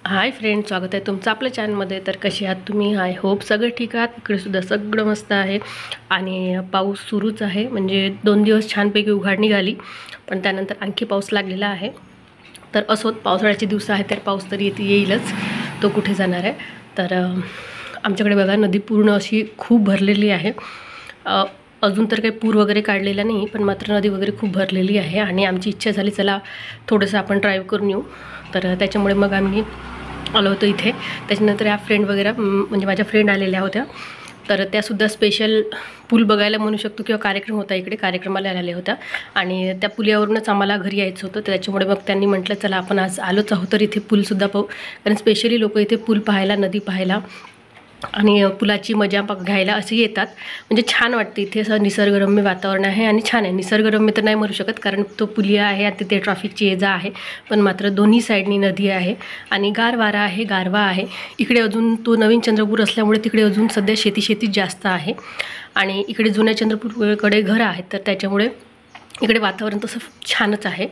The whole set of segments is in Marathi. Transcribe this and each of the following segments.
हाय फ्रेंड, स्वागत आहे तुमचं आपल्या चॅनलमध्ये। तर कसे आहात तुम्ही? आय होप सगळे ठीक आहात। इकडे सुद्धा सगळं मस्त आहे आणि पाऊस सुरूच आहे। म्हणजे 2 दिवस छानपैकी उघाड निघाली, पण त्यानंतर आणखी पाऊस लागलेला आहे। तर असोत, पावसाळ्याचे दिवस आहेत तर पाऊस तर येईलच, तो कुठे जाणार आहे। तर आमच्याकडे बघा, नदी पूर्ण अशी खूप भरलेली आहे। अजून तर काही पूर वगैरे काढलेला नाही, पण मात्र नदी वगैरे खूप भरलेली आहे आणि आमची इच्छा झाली चला थोडंसं आपण ड्राईव्ह करून येऊ। तर त्याच्यामुळे मग आम्ही आलो होतो इथे। त्याच्यानंतर या फ्रेंड वगैरे म्हणजे माझ्या फ्रेंड आलेल्या होत्या, तर त्यासुद्धा स्पेशल पूल बघायला म्हणू शकतो किंवा कार्यक्रम होता इकडे, कार्यक्रमाला आलेल्या होत्या आणि त्या पुलावरूनच आम्हाला घरी यायचं होतं। तर त्याच्यामुळे मग त्यांनी म्हटलं चला आपण आज आलोच आहोत तर इथे पूलसुद्धा पाहू, कारण स्पेशली लोक इथे पूल पाहायला, नदी पाहायला आणि पुलाची मजा घ्यायला असे येतात। म्हणजे छान वाटते इथे, असं निसर्गरम्य वातावरण आहे आणि छान आहे। निसर्गरम्य तर नाही म्हणू शकत, कारण तो पुलिया आहे आणि तिथे ट्रॅफिकची ये जा आहे, पण मात्र दोन्ही साईडनी नदी आहे आणि गार वारा आहे, गारवा आहे इकडे। अजून तो नवीन चंद्रपूर असल्यामुळे तिकडे अजून सध्या शेतीच जास्त आहे आणि इकडे जुन्या चंद्रपूरकडे घरं आहेत, तर त्याच्यामुळे इकडे वातावरण तसं छानच आहे।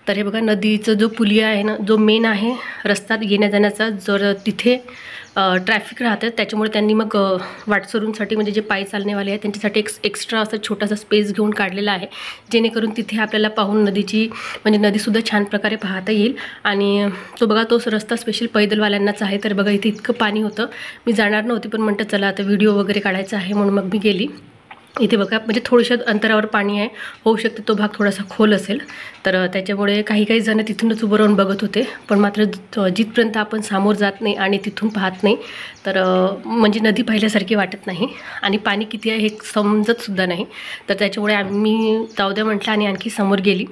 तर हे बघा, नदीचं जो पुलिया आहे ना, जो मेन आहे रस्ता येण्या जाण्याचा, जर तिथे ट्रॅफिक राहतं त्याच्यामुळे त्यांनी मग वाटसरूंसाठी, म्हणजे जे पायी चालणेवाले आहेत त्यांच्यासाठी एक्स्ट्रा असं छोटासा स्पेस घेऊन काढलेला आहे, जेणेकरून तिथे आपल्याला पाहून नदीची, म्हणजे नदीसुद्धा छान प्रकारे पाहता येईल। आणि तो बघा, तोच रस्ता स्पेशल पैदलवाल्यांनाच आहे। तर बघा, इथे इतकं पाणी होतं, मी जाणार नव्हती पण म्हटलं चला आता व्हिडिओ वगैरे काढायचा आहे म्हणून मग मी गेली। इथे बघा, म्हणजे थोड्याशा अंतरावर पाणी आहे, होऊ शकते तो भाग थोडासा खोल असेल, तर त्याच्यामुळे काही जण तिथूनच उभं राहून बघत होते। पण मात्र जिथपर्यंत आपण सामोर जात नाही आणि तिथून पाहत नाही तर म्हणजे नदी पाहिल्यासारखी वाटत नाही आणि पाणी किती आहे हे समजतसुद्धा नाही। तर त्याच्यामुळे आम्ही जाऊ द्या म्हटलं आणि आणखी समोर गेली।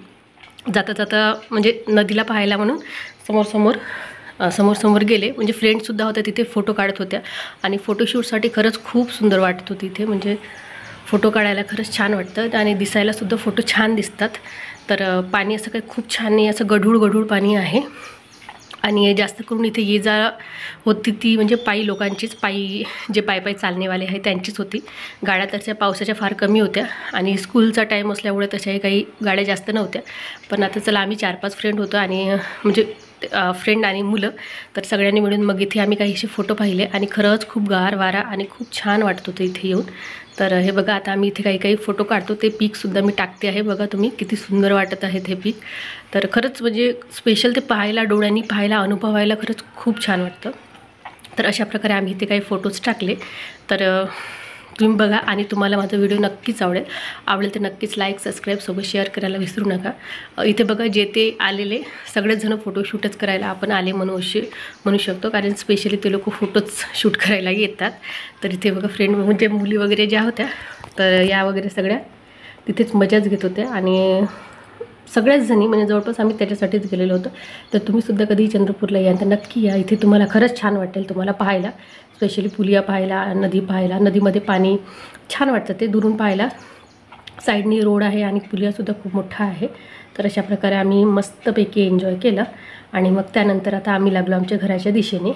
जाता जाता म्हणजे नदीला पाहायला म्हणून समोर गेले। म्हणजे फ्रेंड्ससुद्धा होत्या तिथे, फोटो काढत होत्या आणि फोटोशूटसाठी खरंच खूप सुंदर वाटत होती इथे। म्हणजे फोटो काढायला खरंच छान वाटतं आणि दिसायलासुद्धा फोटो छान दिसतात। तर पाणी असं काही खूप छान नाही, असं गढूळ पाणी आहे आणि जास्त करून इथे ये जा होती ती म्हणजे पायी लोकांचीच, जे पायी चालणेवाले आहेत त्यांचीच होती। गाड्या तशा पावसाच्या फार कमी होत्या आणि स्कूलचा टाईम असल्यामुळे तशाही काही गाड्या जास्त नव्हत्या। पण आता चला, आम्ही 4-5 फ्रेंड होतो आणि म्हणजे फ्रेंड आणि मुलं, तर सगळ्यांनी मिळून मग इथे आम्ही काहीसे फोटो पाहिले आणि खरंच खूप गार वारा आणि खूप छान वाटत होतं इथे येऊन। तर हे बघा, आता आम्ही इथे काही फोटो काढतो, ते पीकसुद्धा मी टाकते आहे। बघा तुम्ही, किती सुंदर वाटत आहे ते पीक। तर खरंच म्हणजे स्पेशल ते पाहायला, डोळ्यांनी पाहायला, अनुभवायला खरंच खूप छान वाटतं। तर अशा प्रकारे आम्ही इथे काही फोटोज टाकले। तर तुम्ही बघा आणि तुम्हाला माझा व्हिडिओ नक्कीच आवडेल तर नक्कीच लाईक, सबस्क्राईब सोबत शेअर करायला विसरू नका। इथे बघा, जे ते आलेले सगळेच जण फोटोशूटच करायला आपण आले म्हणू शकतो, कारण स्पेशली ते लोक फोटोज शूट करायला येतात। तर इथे बघा, फ्रेंड म्हणजे मुली वगैरे ज्या होत्या तर या वगैरे सगळ्या तिथेच मजाच घेत होत्या आणि सगळ्याच जणी, म्हणजे जवळपास आम्ही त्याच्यासाठीच गेलेलो होतो। तर तुम्हीसुद्धा कधी चंद्रपूरला या तर नक्की या, इथे तुम्हाला खरंच छान वाटेल तुम्हाला पाहायला, स्पेशली पुलिया पाहायला, नदी पाहायला। नदीमध्ये पाणी छान वाटतं ते दुरून पाहायला, साईडनी रोड आहे आणि पुलियासुद्धा खूप मोठा आहे। तर अशा प्रकारे आम्ही मस्तपैकी एन्जॉय केलं आणि मग त्यानंतर आता आम्ही लागलो आमच्या घराच्या दिशेने।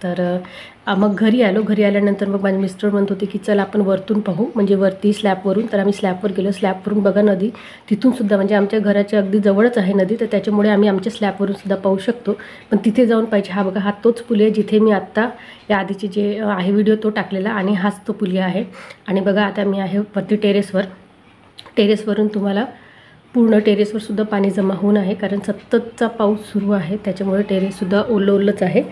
तर मग घरी आल्यानंतर मग माझे मिस्टर म्हणत होते की चला आपण वरतून पाहू, म्हणजे वरती स्लॅबवरून। तर आम्ही स्लॅबवर गेलो। स्लॅबवरून बघा नदी तिथूनसुद्धा, म्हणजे आमच्या घराच्या अगदी जवळच आहे नदी, तर त्याच्यामुळे आम्ही आमच्या स्लॅबवरूनसुद्धा पाहू शकतो। पण तिथे जाऊन पाहिजे। हा बघा, हा तोच पुलिया जिथे मी आत्ता या आधीचे जे आहे व्हिडिओ तो टाकलेला आणि हाच तो पुलिया आहे। आणि बघा, आता मी आहे वरती टेरेसवरून तुम्हाला पूर्ण टेरेसवरसुद्धा पाणी जमा होऊन आहे, कारण सततचा पाऊस सुरू आहे, त्याच्यामुळे टेरेससुद्धा ओलंच आहे।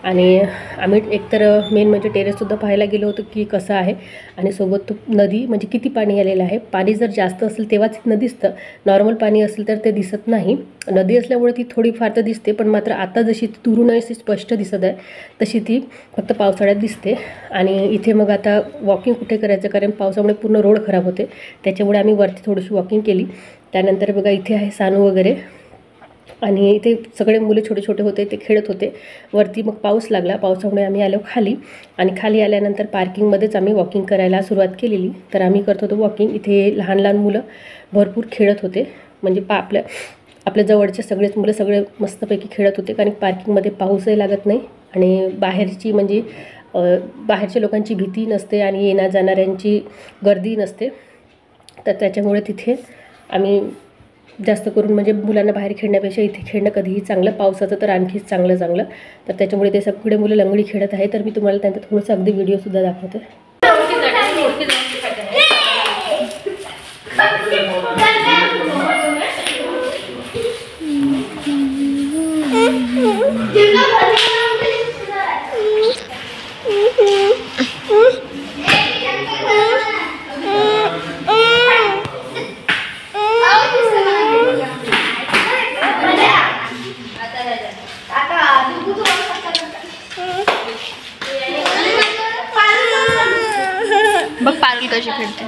आणि आम्ही एकतर मेन म्हणजे टेरेससुद्धा पाहायला गेलो होतो की कसं आहे आणि सोबत तो नदी, म्हणजे किती पाणी आलेलं आहे। पाणी जर जास्त असेल तेव्हाच इथनं दिसतं, नॉर्मल पाणी असेल तर ते दिसत नाही। नदी असल्यामुळे ती थोडीफार तर दिसते, पण मात्र आता जशी ती दुरून अशी स्पष्ट दिसत आहे तशी ती फक्त पावसाळ्यात दिसते। आणि इथे मग आता वॉकिंग कुठे करायचं, कारण पावसामुळे पूर्ण रोड खराब होते, त्याच्यामुळे आम्ही वरती थोडीशी वॉकिंग केली। त्यानंतर बघा, इथे आहे सानू वगैरे आणि इथे सगळे मुले छोटे होते, ते खेळत होते। वरती मग पाऊस लागला, पावसामुळे आम्ही आलो खाली आणि खाली आल्यानंतर पार्किंगमध्येच आम्ही वॉकिंग करायला सुरुवात केलेली। तर आम्ही करत होतो वॉकिंग, इथे लहान मुलं भरपूर खेळत होते, म्हणजे आपल्या जवळचे सगळेच मुलं सगळे मस्तपैकी खेळत होते, कारण पार्किंगमध्ये पाऊसही लागत नाही आणि बाहेरची, म्हणजे बाहेरच्या लोकांची भीती नसते आणि येण्या जाणाऱ्यांची गर्दी नसते। तर त्याच्यामुळे तिथे आम्ही जास्त करून म्हणजे मुलांना बाहेर खेळण्यापेक्षा इथे खेळणं कधीही चांगलं, पावसाचं तर आणखीच चांगलं. तर त्याच्यामुळे ते सगळे मुलं लंगडी खेळत आहे. तर मी तुम्हाला त्यांचा थोडंसं अगदी व्हिडिओसुद्धा दाखवते. बघ पारुल कशी खेळते.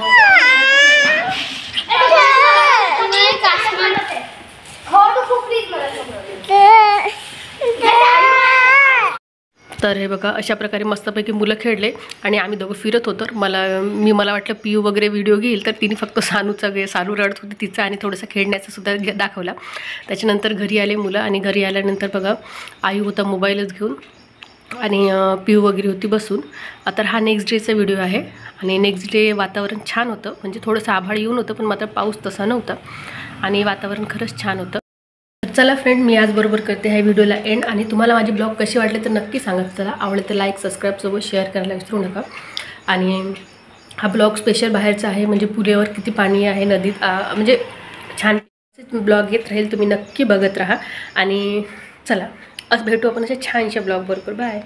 तर हे बघा अशा प्रकारे मस्तपैकी मुलं खेळले आणि आम्ही दोघं फिरत होतो. मला वाटलं पियू वगैरे व्हिडिओ घेईल, तर तिने फक्त सानू रडत होती तिचा आणि थोडंसं खेळण्याचं सुद्धा दाखवला. त्याच्यानंतर घरी आले मुलं आणि घरी आल्यानंतर बघा आयू होता मोबाईलच घेऊन आणि पियू वगैरे होती बसून. तर हा नेक्स्ट डेचा व्हिडिओ आहे आणि नेक्स्ट डे वातावरण छान होतं, म्हणजे थोडंसं आभाळ येऊन होतं पण मात्र पाऊस तसा नव्हता आणि वातावरण खरंच छान होतं. चला फ्रेंड, मी आज बरोबर करते ह्या व्हिडिओला एंड. आणि तुम्हाला माझे ब्लॉग कसे वाटले तर नक्की सांगा. चला आवडले तर लाईक सबस्क्राईबसोबत शेअर करायला विसरू नका. आणि हा ब्लॉग स्पेशल बाहेरचा आहे, म्हणजे पुरेवर किती पाणी आहे नदीत, म्हणजे छान ब्लॉग येत राहील, तुम्ही नक्की बघत राहा. आणि चला आज भेटू आपण अशा छानशा ब्लॉग बरोबर. बाय.